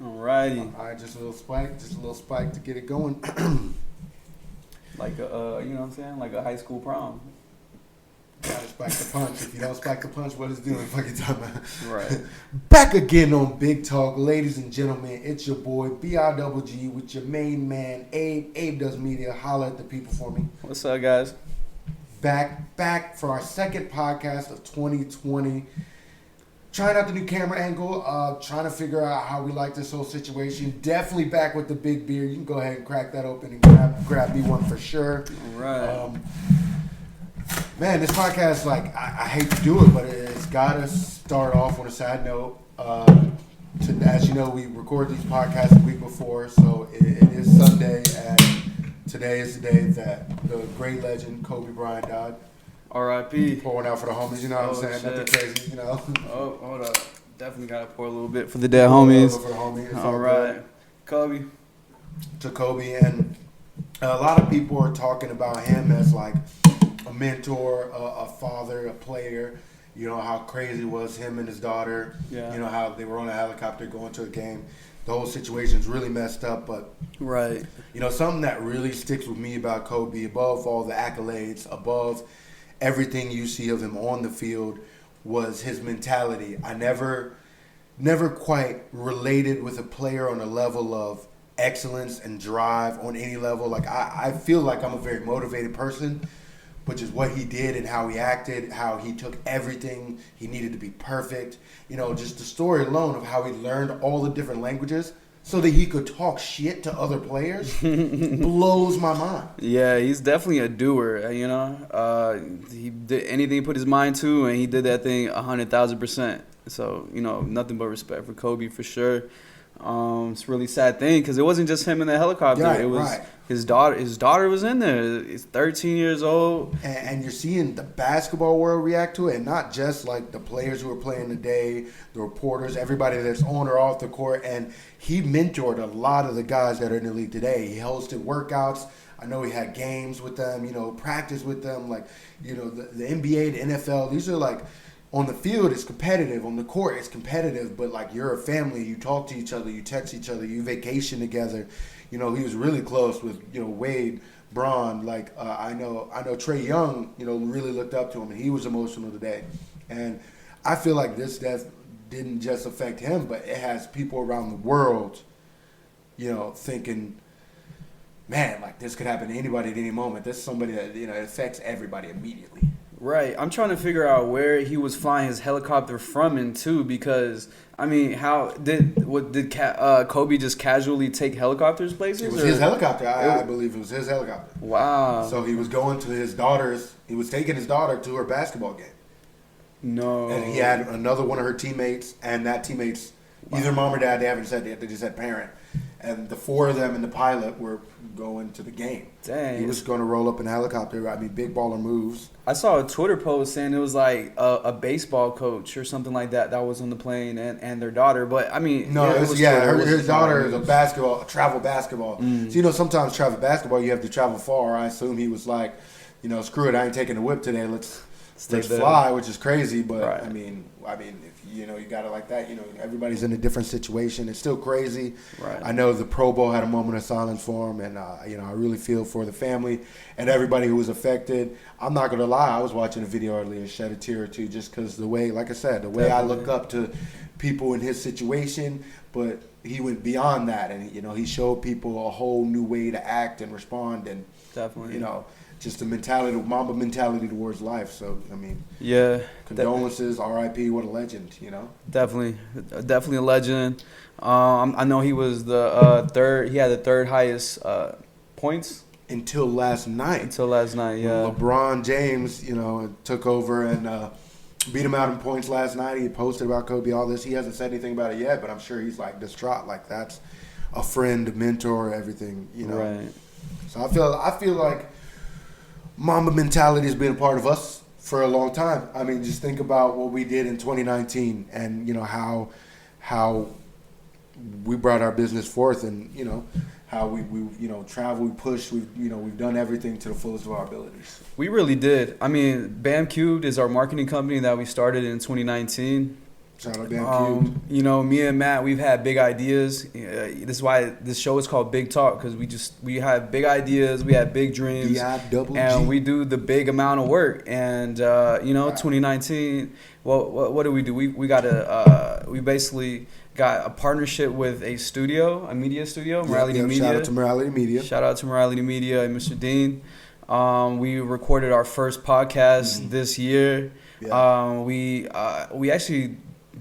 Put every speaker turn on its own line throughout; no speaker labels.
Alrighty.
All right, just a little spike to get it going.
Like a, you know what I'm saying? Like a high school prom.
Gotta spike the punch. If you don't spike the punch, what is doing? Fucking talking about.
Right.
Back again on Big Talk, ladies and gentlemen. It's your boy BIGG with your main man Abe. Abe does media. Holla at the people for me.
What's up, guys?
Back for our second podcast of 2020. Trying out the new camera angle. Trying to figure out how we like this whole situation. Definitely back with the big beer. You can go ahead and crack that open and grab me one for sure.
All right.
Man, this podcast, like, I hate to do it, but it's got to start off on a sad note. As you know, we record these podcasts the week before, so it is Sunday, and today is the day that the great legend Kobe Bryant died.
R.I.P.
Pour one out for the homies, you know what I'm saying?
Shit.
Nothing crazy, you know?
Oh, hold up. Definitely got to pour a little bit for the dead homies.
For the homies.
All right. Kobe.
To Kobe, and a lot of people are talking about him as, like, a mentor, a father, a player. You know how crazy it was, him and his daughter.
Yeah.
You know how they were on a helicopter going to a game. The whole situation's really messed up, but
Right.
you know, something that really sticks with me about Kobe, above all the accolades, above everything you see of him on the field, was his mentality. I never quite related with a player on a level of excellence and drive on any level. Like, I feel like I'm a very motivated person, which is what he did and how he acted, how he took everything. He needed to be perfect. You know, just the story alone of how he learned all the different languages so that he could talk shit to other players blows my mind.
Yeah, he's definitely a doer, you know. He did anything he put his mind to, and he did that thing 100,000%. So, you know, nothing but respect for Kobe for sure. It's a really sad thing because it wasn't just him in the helicopter.
Right,
it was
right.
his daughter. His daughter was in there. He's 13 years old.
And you're seeing the basketball world react to it, and not just like the players who are playing today, the reporters, everybody that's on or off the court. And he mentored a lot of the guys that are in the league today. He hosted workouts. I know he had games with them, you know, practice with them. Like, you know, the NBA, the NFL, these are like, on the field, it's competitive. On the court, it's competitive. But, like, you're a family. You talk to each other. You text each other. You vacation together. You know, he was really close with, you know, Wade, Braun. Like, I know Trae Young, you know, really looked up to him, and he was emotional today. And I feel like this death didn't just affect him, but it has people around the world, you know, thinking, man, like, this could happen to anybody at any moment. This is somebody that, you know, it affects everybody immediately.
Right. I'm trying to figure out where he was flying his helicopter from and to, because I mean, how did Kobe just casually take helicopters places?
It was his helicopter. I believe it was his helicopter.
Wow.
So he was going to his daughter's. He was taking his daughter to her basketball game.
No.
And he had another one of her teammates, and that teammate's either mom or dad. They haven't said yet. They just said parent. And the four of them and the pilot were going to the game.
Dang.
He was going to roll up in a helicopter. I mean, big baller moves.
I saw a Twitter post saying it was like a baseball coach or something like that was on the plane and their daughter. But I mean,
no, her daughter is a travel basketball.
Mm.
So, you know, sometimes travel basketball, you have to travel far. I assume he was like, you know, screw it, I ain't taking the whip today. Let's fly, which is crazy. But
right.
I mean, if you know, you got it like that. You know, everybody's in a different situation. It's still crazy.
Right.
I know the Pro Bowl had a moment of silence for him, and you know, I really feel for the family and everybody who was affected. I'm not gonna lie, I was watching a video earlier and shed a tear or two just because the way, like I said, the way
Definitely.
I look up to people in his situation, but he went beyond that, and you know, he showed people a whole new way to act and respond, and
Definitely.
you know, just the mentality, Mamba mentality towards life. So I mean,
yeah,
condolences, R.I.P. What a legend, you know.
Definitely a legend. I know he was the third. He had the third highest points
Until last night.
Yeah.
LeBron James, you know, took over and beat him out in points last night. He posted about Kobe, all this. He hasn't said anything about it yet, but I'm sure he's like distraught. Like, that's a friend, mentor, everything, you know.
Right.
So I feel like Mamba mentality has been a part of us for a long time. I mean, just think about what we did in 2019, and you know how we brought our business forth, and you know how we you know travel, we pushed, we've done everything to the fullest of our abilities.
We really did. I mean, BAMCubed is our marketing company that we started in 2019.
Shout out BAMCubed.
You know, me and Matt, we've had big ideas. This is why this show is called Big Talk, because we have big ideas, we have big dreams,
BIGG.
and we do the big amount of work. And you know, 2019. Well, what do? We basically got a partnership with a studio, a media studio, Morality Media.
Shout out to Morality Media.
Shout out to Morality Media and Mr. Dean. We recorded our first podcast this year.
Yeah.
We actually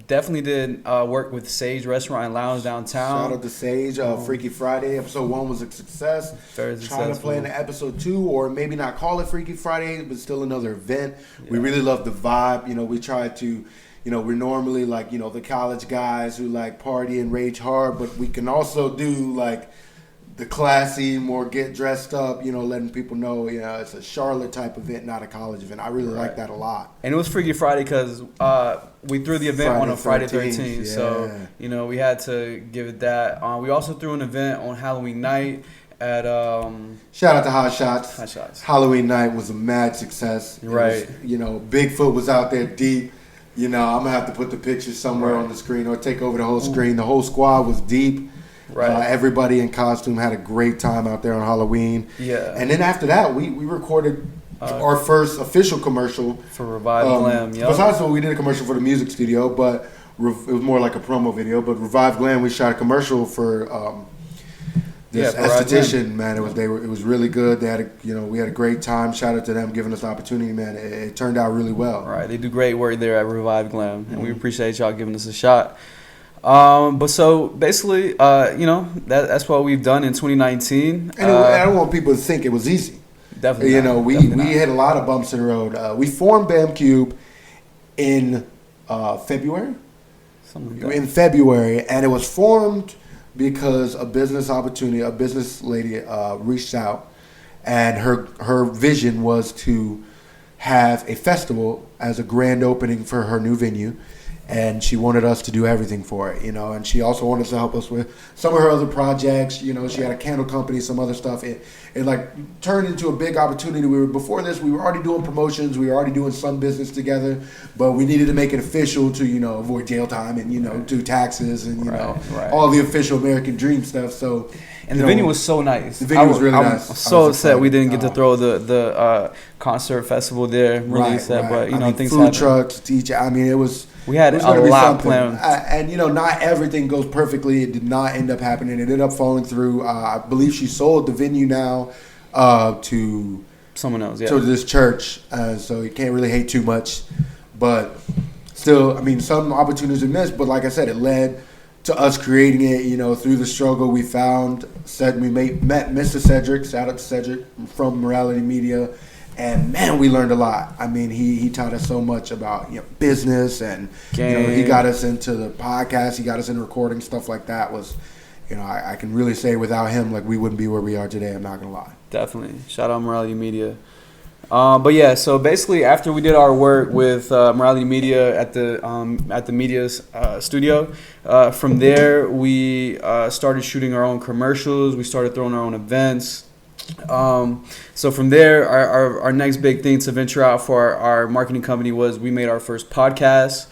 definitely did work with Sage Restaurant and Lounge downtown.
Shout out to Sage. Freaky Friday episode 1 was a success.
Very
Trying
successful.
to plan the episode 2, or maybe not call it Freaky Friday, but still another event. We really love the vibe. You know, we try to, you know, we're normally like, you know, the college guys who like party and rage hard, but we can also do like the classy, more get dressed up, you know, letting people know, you know, it's a Charlotte type event, not a college event. I really like that a lot.
And it was Freaky Friday because we threw the event on a Friday 13th.
Yeah.
So, you know, we had to give it that. We also threw an event on Halloween night at
Shout out to Hot Shots.
Hot Shots.
Halloween night was a mad success. It
Right.
was, you know, Bigfoot was out there deep. You know, I'm going to have to put the pictures somewhere on the screen or take over the whole screen. The whole squad was deep.
Right.
Everybody in costume had a great time out there on Halloween.
Yeah.
And then after that, we recorded our first official commercial.
For Revive Glam, yep.
Besides, we did a commercial for the music studio, but it was more like a promo video. But Revive Glam, we shot a commercial for this esthetician. Man, it was really good. They had we had a great time. Shout out to them giving us the opportunity, man. It turned out really well.
Right, they do great work there at Revive Glam, and we appreciate y'all giving us a shot. But so basically, you know, that's what we've done in 2019.
And I don't want people to think it was easy.
Definitely,
you
not.
know, we had a lot of bumps in the road. We formed BAMCubed in February.
Something like that.
In February, and it was formed because a business lady reached out, and her vision was to have a festival as a grand opening for her new venue. And she wanted us to do everything for it, you know. And she also wanted to help us with some of her other projects. You know, she had a candle company, some other stuff. It like turned into a big opportunity. Before this, we were already doing promotions. We were already doing some business together. But we needed to make it official to, you know, avoid jail time and, you know, do taxes and, you know, all the official American dream stuff. So,
and the venue was so nice.
The venue was really nice.
I'm so upset we didn't get to throw the concert festival there. Really upset, but you know, things
food
happen.
trucks, DJ. I mean, it was.
We had a lot planned.
And, you know, not everything goes perfectly. It did not end up happening. It ended up falling through. I believe she sold the venue now to
someone else,
to this church. So you can't really hate too much. But still, I mean, some opportunities are missed. But like I said, it led to us creating it, you know, through the struggle we found. Met Mr. Cedric, shout out to Cedric from Morality Media. And man, we learned a lot. I mean, he taught us so much about, you know, business, and you know, he got us into the podcast. He got us into recording stuff like that. Was, you know, I can really say without him, like, we wouldn't be where we are today. I'm not gonna lie.
Definitely, shout out Morality Media. But yeah, so basically, after we did our work with Morality Media at the media's studio, from there we started shooting our own commercials. We started throwing our own events. So from there, our next big thing to venture out for our marketing company was we made our first podcast.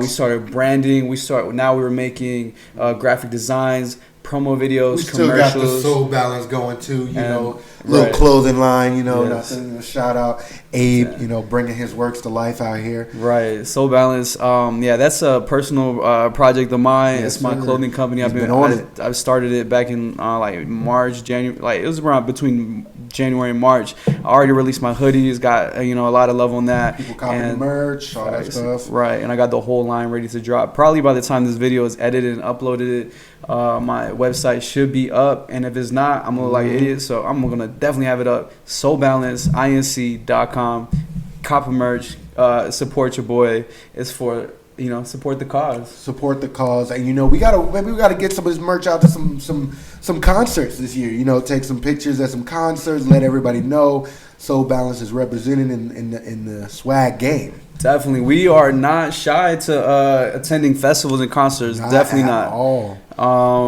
We started branding. Now we were making graphic designs, promo videos,
we still
commercials.
got the Soul Balance going too, you know, little clothing line, you know, nothing. Shout out Abe, you know, bringing his works to life out here.
Right, Soul Balance. Yeah, that's a personal project of mine. It's my clothing company. I've been on it. I started it back in like March, January. Like it was around between January and March. I already released my hoodies. Got a lot of love on that.
People copying merch, all that stuff.
Right, and I got the whole line ready to drop. Probably by the time this video is edited and uploaded, my website should be up. And if it's not, I'm gonna look like an idiot. So I'm gonna definitely have it up. SoulBalanceInc.com. Copper merch. Support your boy. It's for support the cause.
Support the cause, and we gotta get some of this merch out to some concerts this year. You know, take some pictures at some concerts. Let everybody know Soul Balance is represented in the swag game.
Definitely, we are not shy to attending festivals and concerts. Definitely not
at all.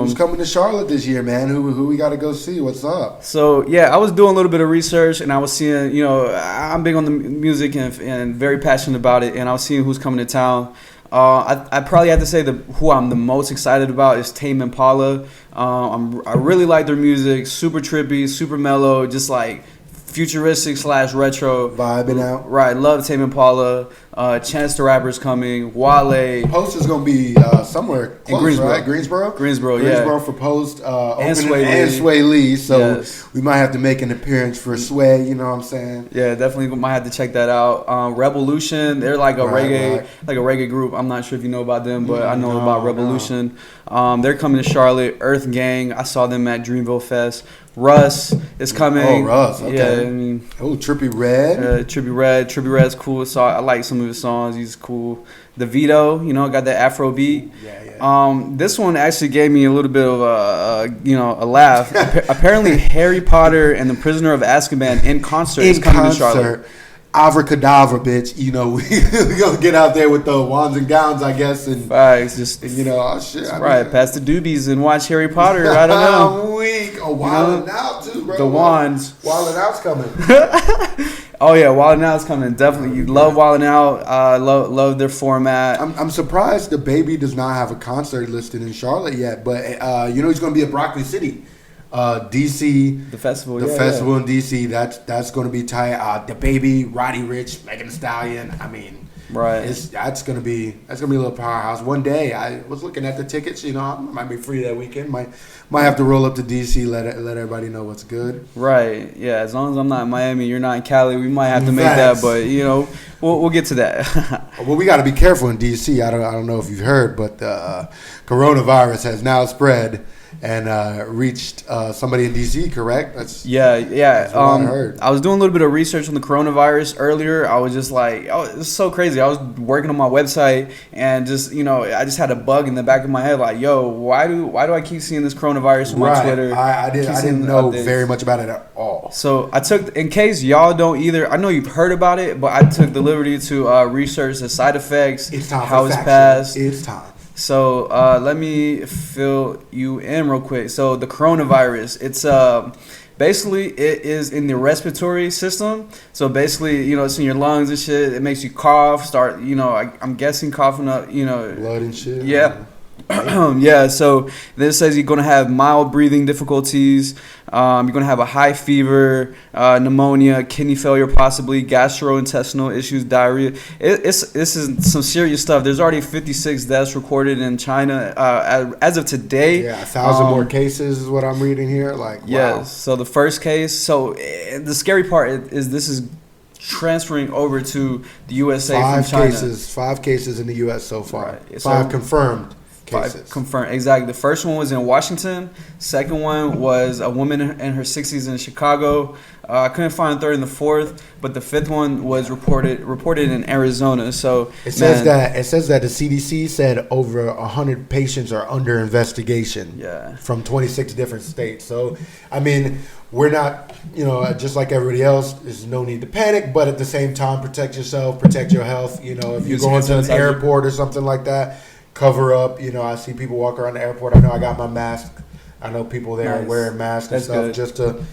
Who's coming to Charlotte this year, man? Who we got to go see? What's up?
So yeah, I was doing a little bit of research, and I was seeing, I'm big on the music and very passionate about it, and I was seeing who's coming to town. I probably have to say who I'm the most excited about is Tame Impala. I really like their music, super trippy, super mellow, just like futuristic / retro.
Vibing out.
Right, love Tame Impala. Chance the Rapper's coming. Wale.
Post is gonna be somewhere close,
In Greensboro.
right? Greensboro,
yeah.
for Post
And
opening
Sway Lee.
Sway Lee. So
Yes.
we might have to make an appearance for Sway. You know what I'm saying?
Yeah, definitely might have to check that out. Revolution, they're like a reggae group. I'm not sure if you know about them, but I know about Revolution. They're coming to Charlotte. Earth Gang, I saw them at Dreamville Fest. Russ is coming.
Oh, Russ, okay.
Yeah, I mean,
Trippy Red.
Trippy Red's cool. So I like some of his songs. He's cool. The Vito, got that Afro beat.
Yeah.
This one actually gave me a little bit of a laugh. Apparently, Harry Potter and the Prisoner of Azkaban in concert is coming to Charlotte.
Abracadabra, bitch. We gonna get out there with the wands and gowns, I guess, and
Facts, just
oh shit.
Right, pass the doobies and watch Harry Potter. I don't know.
I'm weak. Oh, Wild 'N Out too, bro.
The wands.
Wild 'N Out's coming.
Oh yeah, Wild 'N Out's coming. Definitely, you love Wild 'N Out. Love their format.
I'm surprised the baby does not have a concert listed in Charlotte yet, but he's gonna be at Broccoli City. DC,
The festival,
festival in DC. That's going to be tight. The baby, Roddy Rich, Megan Thee Stallion. I mean,
right.
That's going to be a little powerhouse. One day, I was looking at the tickets. I might be free that weekend. Might have to roll up to DC. Let everybody know what's good.
Right. Yeah. As long as I'm not in Miami, you're not in Cali. We might have to make
Facts.
that, but we'll get to that.
Well, we got to be careful in DC. I don't know if you've heard, but coronavirus has now spread and reached somebody in DC, correct? That's what I heard.
I was doing a little bit of research on the coronavirus earlier. I was just like, it's so crazy. I was working on my website and just, I just had a bug in the back of my head like, yo, why do I keep seeing this coronavirus on my Twitter?
I didn't know very much about it at all.
So I took, in case y'all don't either, I know you've heard about it, but I took the liberty to research the side effects,
It's time
how
for
it's
fact
passed.
check. It's time.
So let me fill you in real quick. So the coronavirus, it's basically it is in the respiratory system. So basically, it's in your lungs and shit. It makes you cough. Start, I'm guessing coughing up,
Blood and shit.
Yeah. Yeah, so this says you're going to have mild breathing difficulties. You're going to have a high fever, pneumonia, kidney failure, possibly gastrointestinal issues, diarrhea. This is some serious stuff. There's already 56 deaths recorded in China as of today.
Yeah, 1,000 more cases is what I'm reading here. Like, wow.
Yes. So the first case. So the scary part is this is transferring over to the USA from China.
5 cases in the U.S. so far.
Right.
5 confirmed.
Cases. Confirmed. Exactly. The first one was in Washington. Second one was a woman in her 60s in Chicago. I couldn't find the third and the fourth, but the fifth one was reported in Arizona. So
it says that the CDC said over 100 patients are under investigation.
Yeah. From
26 different states. So I mean, we're not, just like everybody else. There's no need to panic, but at the same time, protect yourself, protect your health. If you're going to an airport or something like that, cover up. I see people walk around the airport. I know I got my mask. I know people there wearing masks and stuff. Good.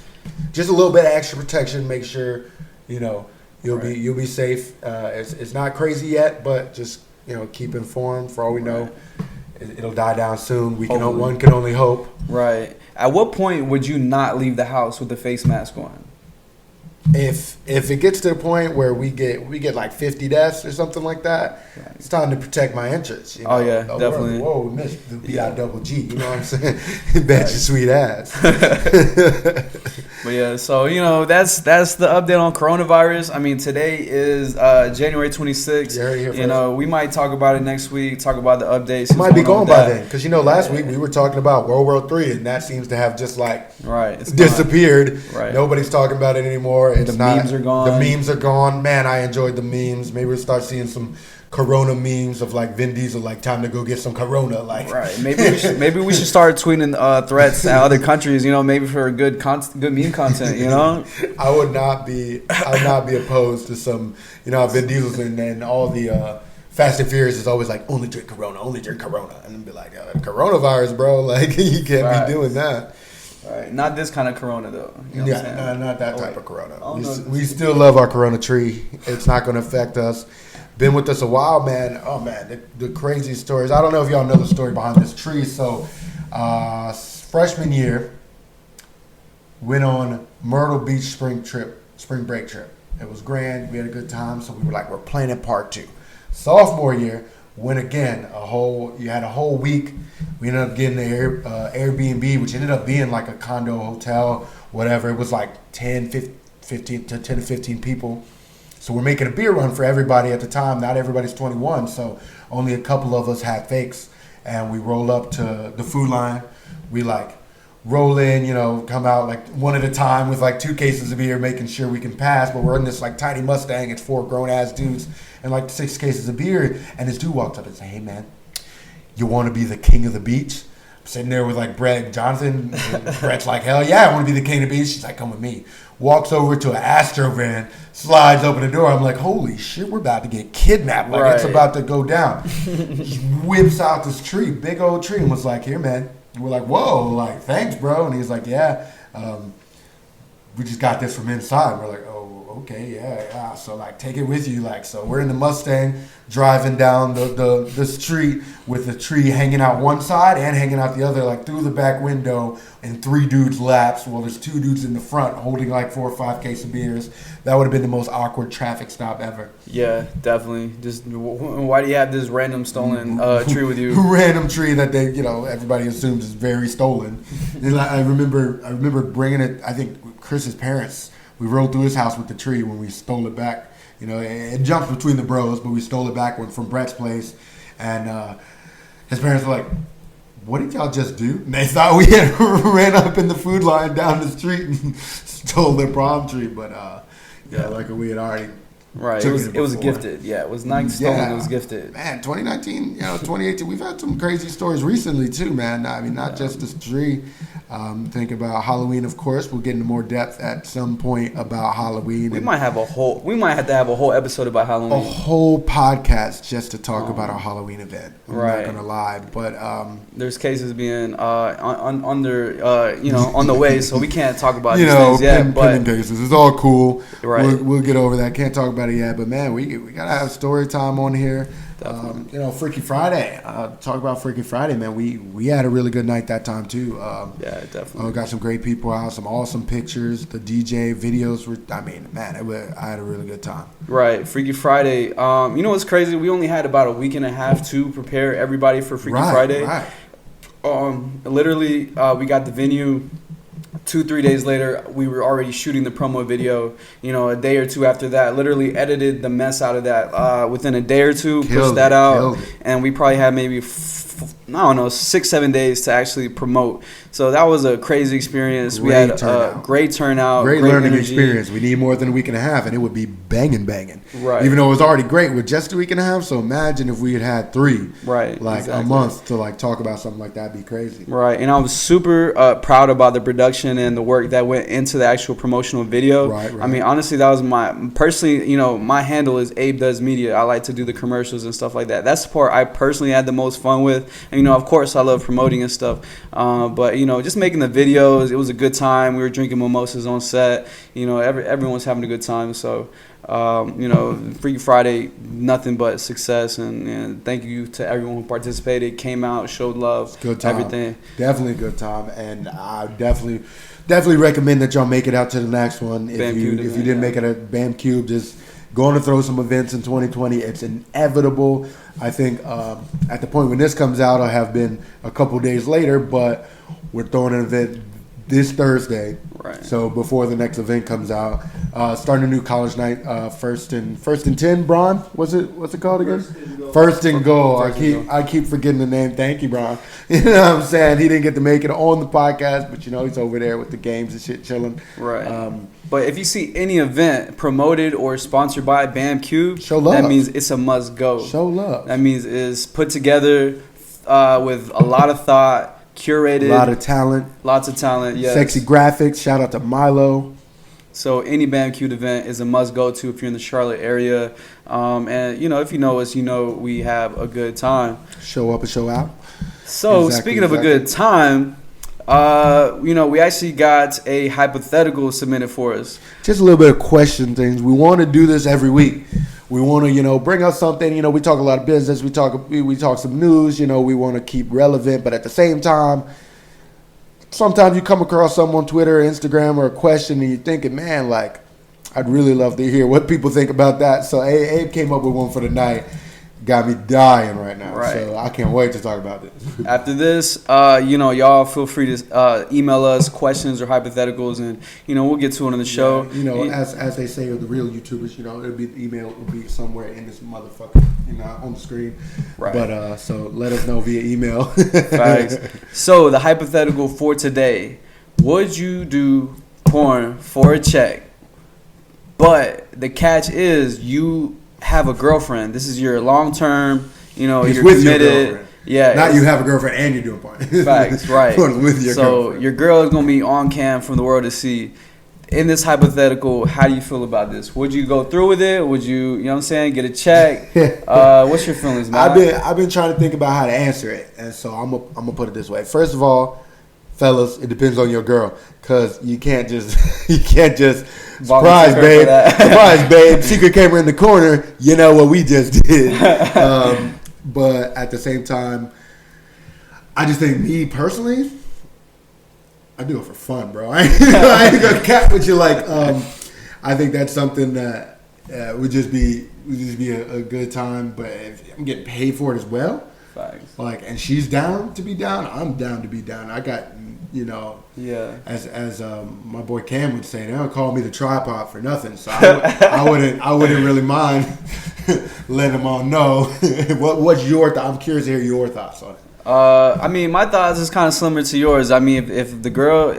Just a little bit of extra protection. Make sure you'll be safe. It's not crazy yet, but just keep informed. For all we know, it'll die down soon. One can only hope.
Right. At what point would you not leave the house with the face mask on?
If it gets to the point where we get like 50 deaths or something like that, right, it's time to protect my interests.
Oh yeah, definitely.
Whoa, we missed the BIGG. You know what I'm saying? Bet your sweet ass.
But yeah, so that's the update on coronavirus. I mean, today is January 26th. We might talk about it next week. Talk about the updates.
It might be going by then, because last week we were talking about World War III, and that seems to have just
it's
disappeared.
Right.
Nobody's talking about it anymore.
Memes are gone.
The memes are gone. Man, I enjoyed the memes. Maybe we'll start seeing some Corona memes of Vin Diesel, time to go get some Corona.
Right. Maybe we should start tweeting threats at other countries. Maybe for good meme content.
I would not be opposed to some. Vin Diesel and all the Fast and Furious is always only drink Corona, and then be like, coronavirus, bro. You can't be doing that.
Right. Not this kind of Corona, though.
Not that type of Corona. We still love our Corona tree. It's not going to affect us. been with us a while, man. Oh man, the crazy stories. I don't know if y'all know the story behind this tree. So, freshman year, went on Myrtle Beach spring break trip. It was grand. We had a good time. So we were like, we're planning part 2. Sophomore year, went again. You had a whole week. We ended up getting an Airbnb, which ended up being like a condo hotel, whatever. It was like 10 to 15 people. So we're making a beer run for everybody at the time. Not everybody's 21, so only a couple of us had fakes. And we roll up to the food line. We like roll in, come out like one at a time with like 2 cases of beer, making sure we can pass. But we're in this like tiny Mustang. It's 4 grown ass dudes and like 6 cases of beer. And this dude walks up and says, "Hey man, you want to be the king of the beach?" I'm sitting there with like Brett and Jonathan. And Brett's like, "Hell yeah, I want to be the king of the beach." She's like, "Come with me." Walks over to an Astro van, slides open the door. I'm like, holy shit, we're about to get kidnapped. Like, It's about to go down. He whips out this tree, big old tree, and was like, "Here, man." And we're like, "Whoa, like, thanks, bro." And he's like, "Yeah, we just got this from inside." We're like, "Oh, okay, yeah." So, like, take it with you. Like, so we're in the Mustang driving down the street with the tree hanging out one side and hanging out the other, like, through the back window in 3 dudes' laps. Well, there's 2 dudes in the front holding, like, 4 or 5 cases of beers. That would have been the most awkward traffic stop ever.
Yeah, definitely. Just why do you have this random stolen tree with you?
Random tree that they, everybody assumes is very stolen. And I remember bringing it. I think Chris's parents. We rode through his house with the tree when we stole it back. It jumps between the bros, but we stole it back from Brett's place, and his parents were like, "What did y'all just do?" And they thought we had ran up in the food line down the street and stole their prom tree, but like we had already.
Right, it was gifted. Yeah, it was not stolen. It was gifted.
Man, 2019, 2018, we've had some crazy stories recently too, man. I mean, not just this tree. Think about Halloween, of course. We'll get into more depth at some point about Halloween.
We might have to have a whole episode about Halloween.
A whole podcast just to talk about our Halloween event. I'm not gonna lie, but
there's cases being on the way, so we can't talk about these things yet.
Pending cases, it's all cool.
Right,
we'll get over that. Can't talk about it yet, but man, we gotta have story time on here. Freaky Friday. Talk about Freaky Friday, man. We had a really good night that time too.
Yeah, definitely.
Got some great people out, some awesome pictures. The DJ videos were. I had a really good time.
Right, Freaky Friday. You know what's crazy? We only had about a week and a half to prepare everybody for Freaky Friday.
Right.
Literally, we got the venue. 2-3 days later, we were already shooting the promo video. A day or 2 after that, literally edited the mess out of that within a day or 2. Pushed that out, and we probably had maybe 6-7 days to actually promote. So that was a crazy experience. We had a great turnout,
great learning
energy.
experience. We need more than a week and a half, and it would be banging.
Right.
Even though it was already great with just a week and a half. So imagine if we had 3,
right,
a month to talk about something like that. It'd be crazy.
Right, and I was super proud about the production and the work that went into the actual promotional video.
Right.
I mean, honestly, that was my handle is Abe Does Media. I like to do the commercials and stuff like that. That's the part I personally had the most fun with. And, of course, I love promoting and stuff. But just making the videos, it was a good time. We were drinking mimosas on set. Everyone's having a good time. So, Freaky Friday, nothing but success. And thank you to everyone who participated, came out, showed love,
good time.
Everything.
Definitely a good time. And I definitely recommend that y'all make it out to the next one. If you didn't make it at BAMCubed, just going to throw some events in 2020. It's inevitable. I think at the point when this comes out, I'll have been a couple days later, but we're throwing an event this Thursday.
Right.
So before the next event comes out, starting a new college night, first and 10. Bron, what's it called again? First and Goal. I keep forgetting the name. Thank you, Bron. You know what I'm saying? He didn't get to make it on the podcast, but he's over there with the games and shit, chilling.
Right. But if you see any event promoted or sponsored by BAMCubed,
show love.
That means it's a must go.
Show love.
That means it's put together with a lot of thought. Curated, lots of talent, yes.
Sexy graphics. Shout out to Miilo.
So any BAMCubed event is a must go to if you're in the Charlotte area, and if you know us, we have a good time.
Show up and show out.
So speaking of a good time, we actually got a hypothetical submitted for us.
Just a little bit of question things. We want to do this every week. We want to, bring us something. We talk a lot of business. We talk some news. We want to keep relevant, but at the same time, sometimes you come across something on Twitter or Instagram or a question, and you're thinking, man, like, I'd really love to hear what people think about that. So Abe came up with one for the night. Got me dying right now.
Right.
So I can't wait to talk about this.
After this, y'all feel free to email us questions or hypotheticals, and we'll get to it on the show.
As they say of the real YouTubers, it'll be the email will be somewhere in this motherfucker, on the screen.
Right.
But so let us know via email.
Facts. So the hypothetical for today: would you do porn for a check? But the catch is you have a girlfriend. This is your long term. You're
with
committed.
Your girlfriend.
Yeah.
Not you have a girlfriend and you're doing porn.
Facts. Right.
With your girlfriend.
Your girl is gonna be on cam for the world to see. In this hypothetical, how do you feel about this? Would you go through with it? Would you, get a check? What's your feelings, man?
I've been trying to think about how to answer it, and so I'm gonna put it this way. First of all, fellas, it depends on your girl, cause you can't just surprise, babe. Surprise, babe. Secret camera in the corner. You know what we just did. But at the same time, I just think me personally, I do it for fun, bro. I ain't gonna cap with you. Like, I think that's something that would just be a good time. But if I'm getting paid for it as well,
Facts.
like, and she's down to be down, I'm down to be down. I got,
yeah.
As my boy Cam would say, they don't call me the tripod for nothing. So I wouldn't really mind letting them all know. What's your thought? I'm curious to hear your thoughts on it.
My thoughts is kind of similar to yours. I mean, if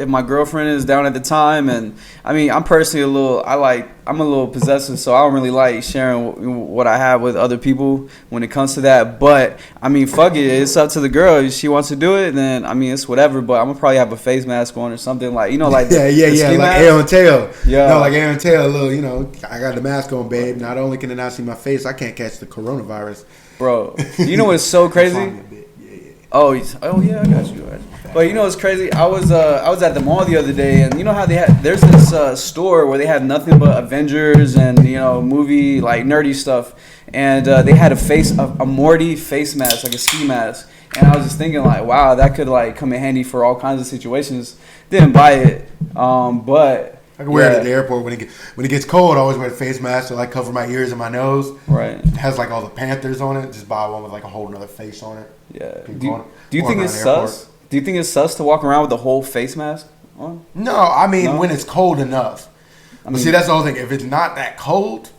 my girlfriend is down at the time, and I'm personally I'm a little possessive, so I don't really like sharing what I have with other people when it comes to that. But fuck it, it's up to the girl. If she wants to do it, then it's whatever. But I'm gonna probably have a face mask on or something like the
like Aaron Taylor. Yeah, like Aaron Taylor. Little, I got the mask on, babe. Not only can it not see my face, I can't catch the coronavirus.
Bro, you know what's so crazy? Oh yeah, I got you. But what's crazy? I was at the mall the other day, and you know how there's this store where they have nothing but Avengers and movie like nerdy stuff, and they had a Morty face mask, like a ski mask, and I was just thinking like, wow, that could like come in handy for all kinds of situations. Didn't buy it, but.
I can wear it at the airport when it gets cold. I always wear a face mask to like cover my ears and my nose.
Right.
It has like all the Panthers on it. Just buy one with like a whole nother face on it.
Yeah. Do you think it's sus? Do you think it's sus to walk around with the whole face mask on?
No, when it's cold enough. See, that's the whole thing. If it's not that cold,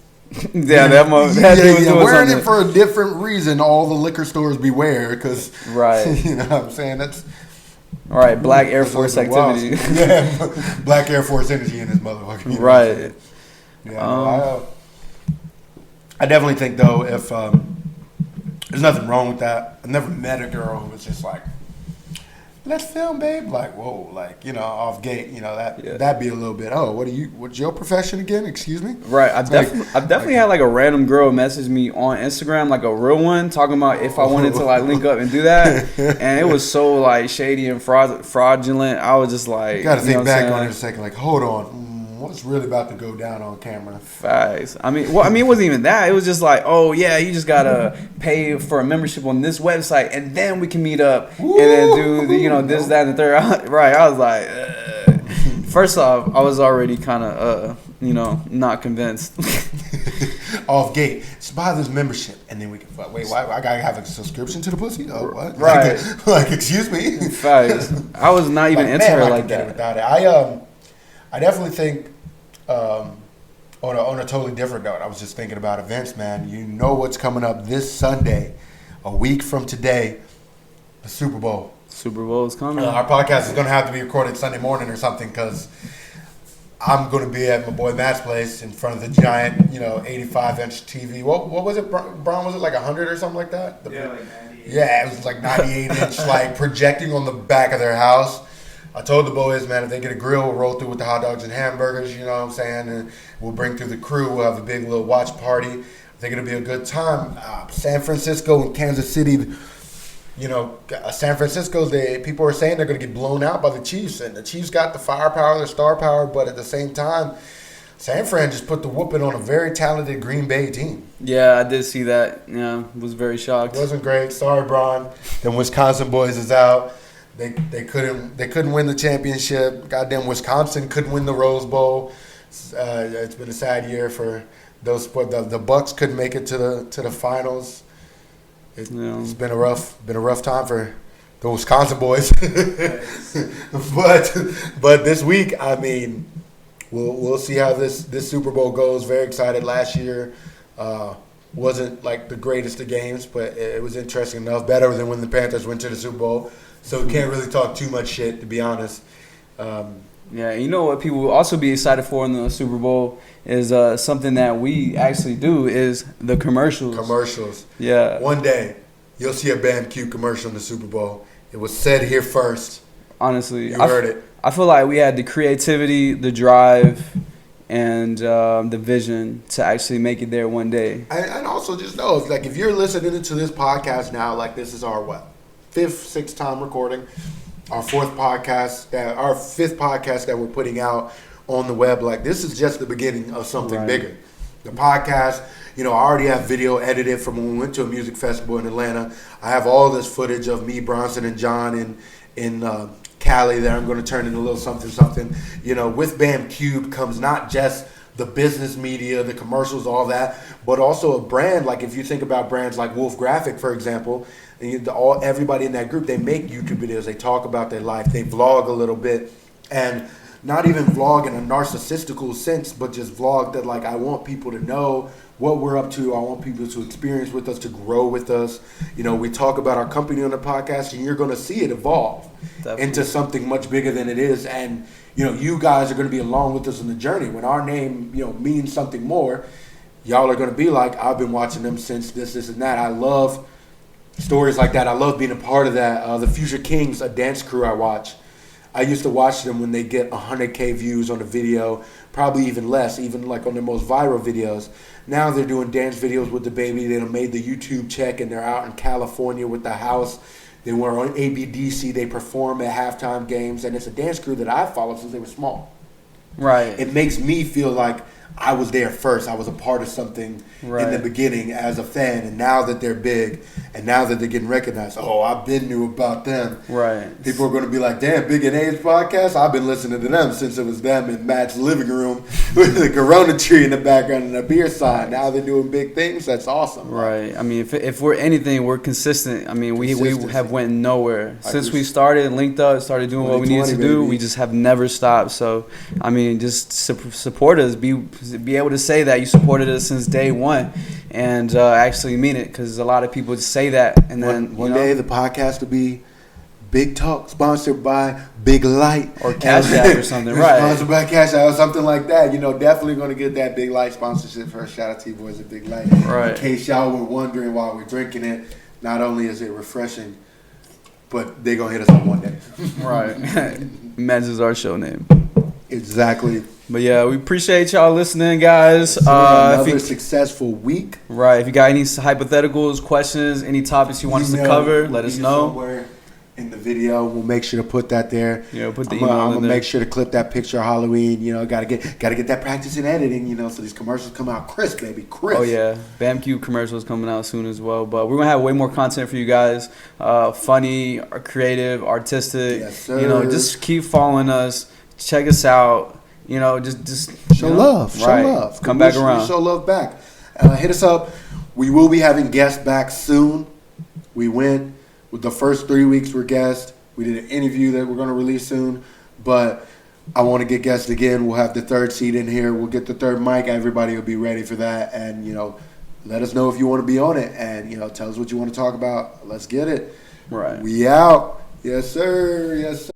wearing it for a different reason. All the liquor stores beware, because
right.
You know what I'm saying? That's.
All right, Black Air Force activity.
Yeah, Black Air Force energy in this motherfucker.
Right.
Yeah, I definitely think, though, if there's nothing wrong with that. I've never met a girl who was just like, let's film, babe. Like, whoa, like, off gate, that'd be a little bit, what's your profession again? Excuse me?
Right. I've definitely had like a random girl message me on Instagram, like a real one, talking about if I wanted to like link up and do that. And it was so like shady and fraudulent. I was just like,
you gotta think back on it a second, like, hold on. What's really about to go down on camera? Facts.
It wasn't even that. It was just like, oh yeah, you just gotta pay for a membership on this website, and then we can meet up and then do the, this, that, and the third. Right. I was like, first off, I was already kind of, not convinced.
Off gate. Just buy this membership, and then we can. Wait, why? I gotta have a subscription to the pussy? Oh, what?
Right.
Like excuse me.
Facts. I was not even into her like that.
Without it, I definitely think, on a totally different note, I was just thinking about events, man. You know what's coming up this Sunday, a week from today, the Super Bowl.
Super Bowl is coming.
Our podcast is going to have to be recorded Sunday morning or something, because I'm going to be at my boy Matt's place in front of the giant, 85-inch TV. What was it, Brian? Was it like 100 or something like that?
Like 98.
Yeah, it was like 98-inch, like projecting on the back of their house. I told the boys, man, if they get a grill, we'll roll through with the hot dogs and hamburgers, you know what I'm saying? And we'll bring through the crew. We'll have a big little watch party. I think it'll be a good time. San Francisco and Kansas City, San Francisco, people are saying they're going to get blown out by the Chiefs. And the Chiefs got the firepower, the star power, but at the same time, San Fran just put the whooping on a very talented Green Bay team.
Yeah, I did see that. Yeah, was very shocked.
Wasn't great. Sorry, Bron. The Wisconsin boys is out. They couldn't win the championship. Goddamn, Wisconsin couldn't win the Rose Bowl. It's been a sad year for those. The Bucks couldn't make it to the finals. It's been a rough time for the Wisconsin boys. but this week, I mean, we'll see how this Super Bowl goes. Very excited. Last year wasn't like the greatest of games, but it was interesting enough. Better than when the Panthers went to the Super Bowl. So we can't really talk too much shit, to be honest.
Yeah, you know what people will also be excited for in the Super Bowl is something that we actually do is the commercials.
Commercials.
Yeah.
One day, you'll see a BAMCubed commercial in the Super Bowl. It was said here first.
Honestly.
You heard it.
I feel like we had the creativity, the drive, and the vision to actually make it there one day.
And also just know, if you're listening to this podcast now, like this is our, fifth, sixth time recording. Our fifth podcast that we're putting out on the web. Like, this is just the beginning of something bigger. The podcast, I already have video edited from when we went to a music festival in Atlanta. I have all this footage of me, Bronson, and John in Cali that I'm going to turn into a little something. With BAMCubed comes not just the business media, the commercials, all that, but also a brand. Like, if you think about brands like Wolf Graphic, for example, everybody in that group, they make YouTube videos. They talk about their life. They vlog a little bit, and not even vlog in a narcissistical sense, but just vlog that, like, I want people to know what we're up to. I want people to experience with us, to grow with us. We talk about our company on the podcast, and you're going to see it evolve into something much bigger than it is. And, you guys are going to be along with us on the journey. When our name, means something more, y'all are going to be like, I've been watching them since this, and that. I love stories like that. I love being a part of that. The Future Kings, a dance crew I watch. I used to watch them when they get 100K views on a video, probably even less, even like on their most viral videos. Now they're doing dance videos with the baby. They done made the YouTube check, and they're out in California with the house. They were on ABDC. They perform at halftime games, and it's a dance crew that I followed since they were small.
Right.
It makes me feel like I was there first. I was a part of something in the beginning as a fan, and now that they're big, and now that they're getting recognized, I've been knew about them.
Right.
People are going to be like, damn, Big and Age podcast? I've been listening to them since it was them in Matt's living room with the Corona tree in the background and a beer sign. Now they're doing big things. That's awesome.
Right. I mean, if we're anything, we're consistent. I mean, we have went nowhere. Since we started, linked up, started doing what we needed to do, we just have never stopped. So, I mean, just support us. Be able to say that you supported us since day one, and actually mean it, because a lot of people just say that, and then
one day the podcast will be Big Talk, sponsored by Big Light
or Cash App or something, right?
Sponsored by Cash App or something like that. Definitely going to get that Big Light sponsorship first. Shout out to you boys at Big Light.
Right.
In case y'all were wondering why we're drinking it, not only is it refreshing, but they're going to hit us up one day.
Right. Meds is our show name.
Exactly.
But yeah, we appreciate y'all listening, guys.
Another successful week.
Right. If you got any hypotheticals, questions, any topics you want us to cover, let us know.
Somewhere in the video, we'll make sure to put that there.
Yeah, put the email
I'm
in
gonna
there.
make sure to clip that picture of Halloween. Gotta get that practice in editing. So these commercials come out crisp, baby, crisp.
Oh yeah, BAMCubed commercials coming out soon as well. But we're gonna have way more content for you guys. Funny, creative, artistic.
Yes, sir.
Just keep following us. Check us out. Just
show love. Show love.
Come back around.
Show love back. Hit us up. We will be having guests back soon. We went with the first 3 weeks were guests. We did an interview that we're going to release soon. But I want to get guests again. We'll have the third seat in here. We'll get the third mic. Everybody will be ready for that. And, let us know if you want to be on it. And, tell us what you want to talk about. Let's get it.
Right.
We out. Yes, sir. Yes, sir.